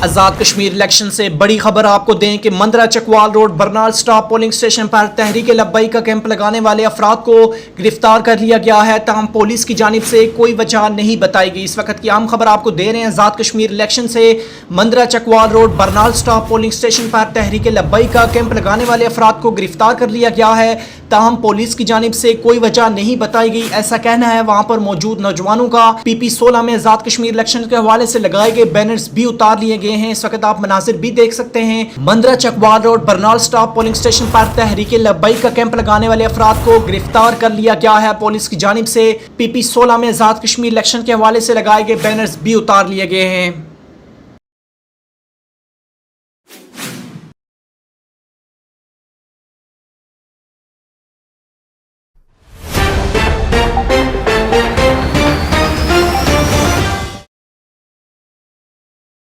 आज़ाद Kashmir election से बड़ी खबर आपको दें कि Mandra Chakwal road Barnal stop polling station पर तहरीक लब्बई का कैंप लगाने वाले अफराद को गिरफ्तार कर लिया गया है। ताहम पुलिस की जानिब से कोई वजह नहीं बताई गई। इस वक्त की आम खबर आपको दे रहे हैं। आज़ाद कश्मीर इलेक्शन से Mandra Chakwal road Barnal stop polling station पर तहरीक लब्बई का कैंप लगाने वाले अफराद को गिरफ्तार कर लिया गया है। ताहम पुलिस की जानिब से कोई वजह नहीं बताई गई, ऐसा कहना है। वहां पर मौजूद नौजवानों का PP 16 में आज़ाद कश्मीर इलेक्शन के हवाले से लगाए गए बैनर्स भी उतार लिए गए हैं। इस वक्त आप मनाजिर भी देख सकते हैं। Mandra Chakwal road Barnal stop polling station पर तहरीक लब्बई का कैंप लगाने वाले अफराद को गिरफ्तार कर लिया गया है। पुलिस की जानिब से PP 16 में आज़ाद कश्मीर इलेक्शन के हवाले से लगाए गए बैनर्स भी उतार लिए गए हैं।